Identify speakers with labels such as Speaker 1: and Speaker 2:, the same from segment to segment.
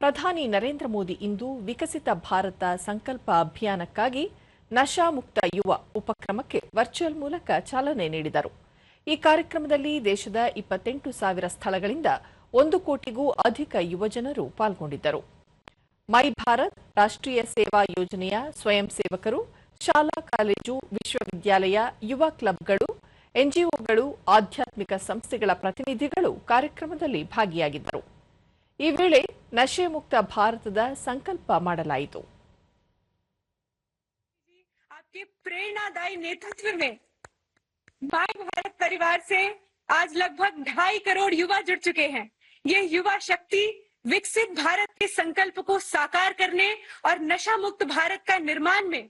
Speaker 1: ಪ್ರಧಾನಿ ನರೇಂದ್ರ ಮೋದಿ ಇಂದು ವಿಕಸಿತ ಭಾರತ ಸಂಕಲ್ಪ ಅಭಿಯಾನಕ್ಕಾಗಿ ನಶಾ ಮುಕ್ತ ಯುವ ಉಪಕ್ರಮಕ್ಕೆ ವರ್ಚುವಲ್ ಮೂಲಕ ಚಾಲನೆ ನೀಡಿದರು. ಈ ಕಾರ್ಯಕ್ರಮದಲ್ಲಿ ದೇಶದ 28,000 ಸ್ಥಳಗಳಿಂದ 1 ಕೋಟಿಗೂ ಅಧಿಕ ಯುವಜನರು ಪಾಲ್ಗೊಂಡಿದ್ದರು. ಮೈ ಭಾರತ್ ರಾಷ್ಟ್ರೀಯ ಸೇವಾ ಯೋಜನೆಯ ಸ್ವಯಂ ಸೇವಕರು, ಶಾಲಾ ಕಾಲೇಜು, ವಿಶ್ವವಿದ್ಯಾಲಯ, ಯುವ ಕ್ಲಬ್ಗಳು, ಎನ್ಜಿಒಗಳು, ಆಧ್ಯಾತ್ಮಿಕ ಸಂಸ್ಥೆಗಳ ಪ್ರತಿನಿಧಿಗಳು ಕಾರ್ಯಕ್ರಮದಲ್ಲಿ ಭಾಗಿಯಾಗಿದ್ದರು. ಈ ವೇಳೆ ನಶೆ ಮುಕ್ತ ಭಾರತದ ಸಂಕಲ್ಪ ಮಾಡಲಾಯಿತು.
Speaker 2: आपके प्रेरणादायी नेतृत्व में माय भारत परिवार से आज लगभग 2.5 करोड़ युवा जुड़ चुके हैं। ये युवा शक्ति विकसित भारत के संकल्प को साकार करने और नशा मुक्त भारत का निर्माण में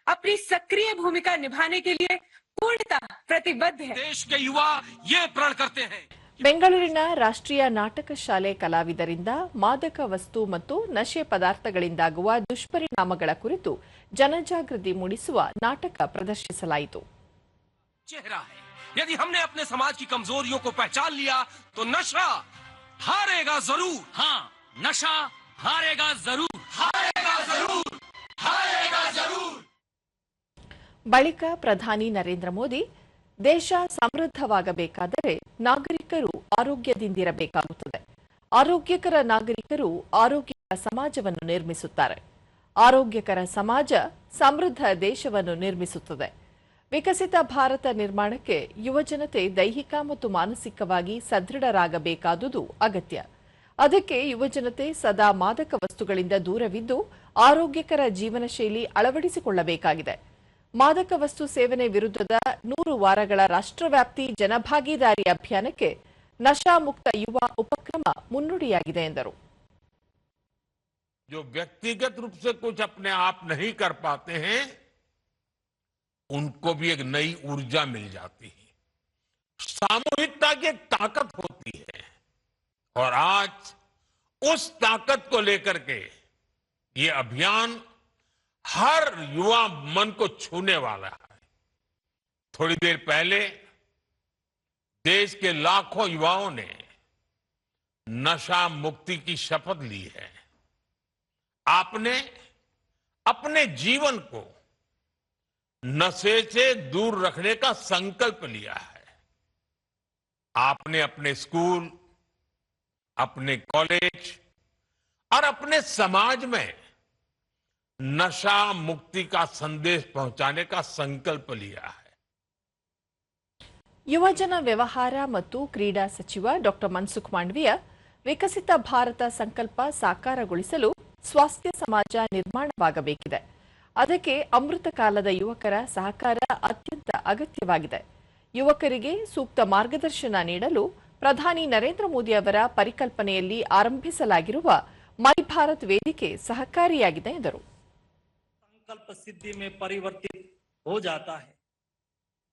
Speaker 2: अपनी सक्रिय भूमिका निभाने के लिए पूर्णतः प्रतिबद्ध है।
Speaker 3: देश के युवा ये प्रण करते हैं.
Speaker 1: ಬೆಂಗಳೂರಿನ ರಾಷ್ಟ್ರೀಯ ನಾಟಕ ಶಾಲೆ ಕಲಾವಿದರಿಂದ ಮಾದಕ ವಸ್ತು ಮತ್ತು ನಶೆ ಪದಾರ್ಥಗಳಿಂದಾಗುವ ದುಷ್ಪರಿಣಾಮಗಳ ಕುರಿತು ಜನಜಾಗೃತಿ ಮೂಡಿಸುವ ನಾಟಕ ಪ್ರದರ್ಶಿಸಲಾಯಿತು.
Speaker 3: चेहरा है, यदि हमने अपने समाज की कमजोरियों को पहचान लिया तो नशा हारेगा जरूर.
Speaker 4: हाँ, नशा हारेगा जरूर,
Speaker 3: हारेगा जरूर, हारेगा जरूर.
Speaker 1: ಬಳಿಕ ಪ್ರಧಾನಿ ನರೇಂದ್ರ ಮೋದಿ, ದೇಶ ಸಮೃದ್ಧವಾಗಬೇಕಾದರೆ ನಾಗರಿಕರು ಆರೋಗ್ಯದಿಂದಿರಬೇಕಾಗುತ್ತದೆ. ಆರೋಗ್ಯಕರ ನಾಗರಿಕರು ಆರೋಗ್ಯಕರ ಸಮಾಜವನ್ನು ನಿರ್ಮಿಸುತ್ತಾರೆ. ಆರೋಗ್ಯಕರ ಸಮಾಜ ಸಮೃದ್ಧ ದೇಶವನ್ನು ನಿರ್ಮಿಸುತ್ತದೆ. ವಿಕಸಿತ ಭಾರತ ನಿರ್ಮಾಣಕ್ಕೆ ಯುವಜನತೆ ದೈಹಿಕ ಮತ್ತು ಮಾನಸಿಕವಾಗಿ ಸದೃಢರಾಗಬೇಕಾದುದು ಅಗತ್ಯ. ಅದಕ್ಕೆ ಯುವಜನತೆ ಸದಾ ಮಾದಕ ವಸ್ತುಗಳಿಂದ ದೂರವಿದ್ದು ಆರೋಗ್ಯಕರ ಜೀವನ ಶೈಲಿ ಅಳವಡಿಸಿಕೊಳ್ಳಬೇಕಾಗಿದೆ. ಮಾದಕ ವಸ್ತು ಸೇವನೆ ವಿರುದ್ಧದ 100 ವಾರಗಳ ರಾಷ್ಟ್ರವ್ಯಾಪಿ ಜನಭಾಗೀದಾರಿ ಅಭಿಯಾನಕ್ಕೆ ನಶಾ ಮುಕ್ತ ಯುವ ಉಪಕ್ರಮ ಮುನ್ನುಡಿಯಾಗಿದೆ ಎಂದರು.
Speaker 5: जो व्यक्तिगत रूप से कुछ अपने आप नहीं कर पाते हैं, उनको भी एक नई ऊर्जा मिल जाती है. सामूहिकता की एक ताकत होती है और आज उस ताकत को लेकर के ये अभियान हर युवा मन को छूने वाला है. थोड़ी देर पहले देश के लाखों युवाओं ने नशा मुक्ति की शपथ ली है. आपने अपने जीवन को नशे से दूर रखने का संकल्प लिया है. आपने अपने स्कूल, अपने कॉलेज और अपने समाज में नशा मुक्ति का संदेश पहुंचाने का संकल्प लिया है.
Speaker 1: ಯುವಜನ ವ್ಯವಹಾರ ಮತ್ತು ಕ್ರೀಡಾ ಸಚಿವ ಡಾ ಮನ್ಸುಖ್ ಮಾಂಡವಿಯ ವಿಕಸಿತ ಭಾರತ ಸಂಕಲ್ಪ ಸಾಕಾರಗೊಳಿಸಲು ಸ್ವಾಸ್ಥ್ಯ ಸಮಾಜ ನಿರ್ಮಾಣವಾಗಬೇಕಿದೆ. ಅದಕ್ಕೆ ಅಮೃತ ಕಾಲದ ಯುವಕರ ಸಹಕಾರ ಅತ್ಯಂತ ಅಗತ್ಯವಾಗಿದೆ. ಯುವಕರಿಗೆ ಸೂಕ್ತ ಮಾರ್ಗದರ್ಶನ ನೀಡಲು ಪ್ರಧಾನಿ ನರೇಂದ್ರ ಮೋದಿ ಅವರ ಪರಿಕಲ್ಪನೆಯಲ್ಲಿ ಆರಂಭಿಸಲಾಗಿರುವ ಮೈ ಭಾರತ್ ವೇದಿಕೆ ಸಹಕಾರಿಯಾಗಿದೆ ಎಂದರು.
Speaker 6: संकल्प सिद्धि में परिवर्तित हो जाता है.